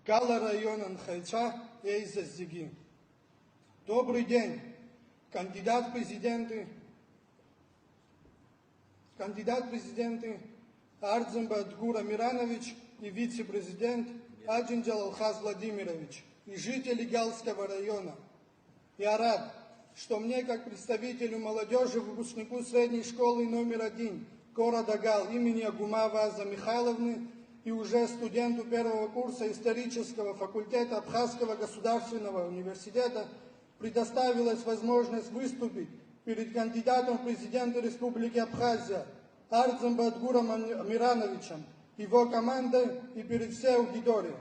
Гала района Нхайца Эйза Зиги. Добрый день, кандидат в президенты Ардземба Адгур Амиранович и вице-президент Аджинджал Алхаз Владимирович и жители Галского района. Я рад, что мне, как представителю молодежи, выпускнику средней школы номер 1 города Гал имени Агумава Аза Михайловны и уже студенту первого курса исторического факультета Абхазского государственного университета предоставилась возможность выступить перед кандидатом в президенты Республики Абхазия Ардземба Адгуром Амирановичем, его командой и перед всей аудиторией.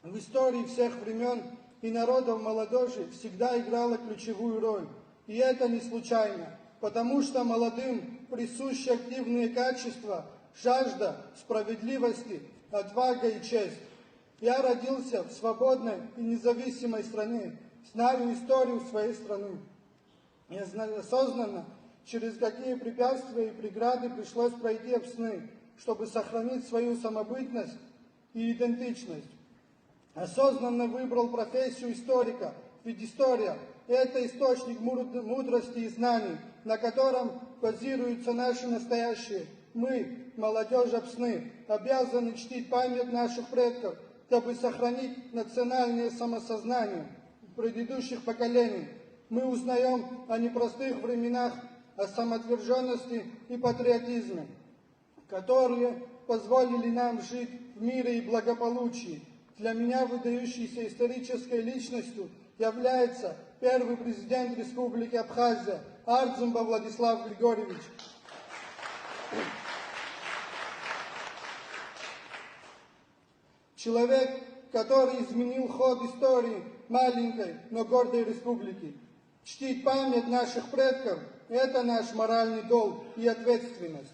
В истории всех времен и народов молодежи всегда играла ключевую роль. И это не случайно, потому что молодым присущи активные качества, жажда справедливости, отвага и честь. Я родился в свободной и независимой стране, знаю историю своей страны. Я знаю осознанно, через какие препятствия и преграды пришлось пройти об сны, чтобы сохранить свою самобытность и идентичность. Осознанно выбрал профессию историка, ведь история – это источник мудрости и знаний, на котором базируются наши настоящие. Мы, молодежь Апсны, обязаны чтить память наших предков, дабы сохранить национальное самосознание предыдущих поколений. Мы узнаем о непростых временах, о самоотверженности и патриотизме, которые позволили нам жить в мире и благополучии. Для меня выдающейся исторической личностью является первый президент Республики Абхазия Ардземба Владислав Григорьевич. Человек, который изменил ход истории маленькой, но гордой республики. Чтить память наших предков – это наш моральный долг и ответственность.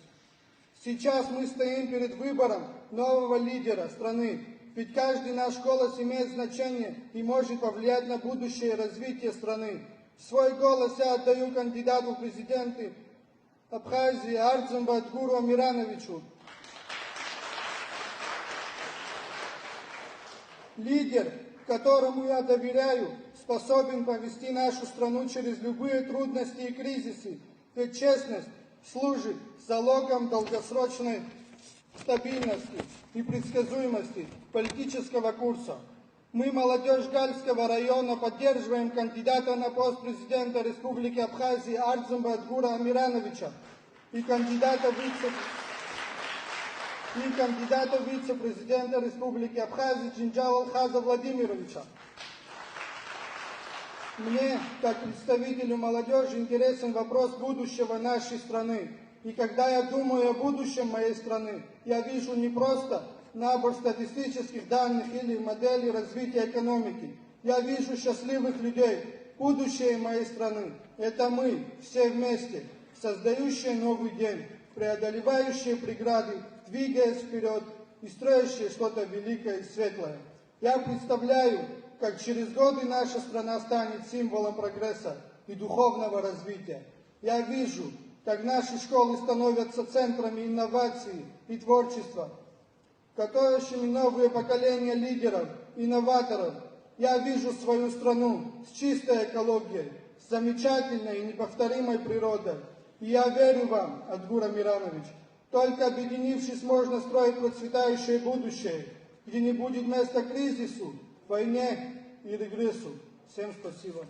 Сейчас мы стоим перед выбором нового лидера страны, ведь каждый наш голос имеет значение и может повлиять на будущее развитие страны. Свой голос я отдаю кандидату в президенты Абхазии Ардземба Адгуру Амирановичу. Лидер, которому я доверяю, способен повести нашу страну через любые трудности и кризисы, ведь честность служит залогом долгосрочной стабильности и предсказуемости политического курса. Мы, молодежь Гальского района, поддерживаем кандидата на пост президента Республики Абхазии Ардземба Адгура Амирановича и кандидата вице-президента Республики Абхазии Джинджала Алхаза Владимировича. Мне, как представителю молодежи, интересен вопрос будущего нашей страны. И когда я думаю о будущем моей страны, я вижу не просто набор статистических данных или моделей развития экономики. Я вижу счастливых людей. Будущее моей страны – это мы, все вместе, создающие новый день, преодолевающие преграды, двигаясь вперед и строящие что-то великое и светлое. Я представляю, как через годы наша страна станет символом прогресса и духовного развития. Я вижу, как наши школы становятся центрами инноваций и творчества, готовящими новые поколения лидеров, инноваторов. Я вижу свою страну с чистой экологией, с замечательной и неповторимой природой. И я верю вам, Адгур Амиранович, только объединившись, можно строить процветающее будущее, где не будет места кризису, войне и регрессу. Всем спасибо.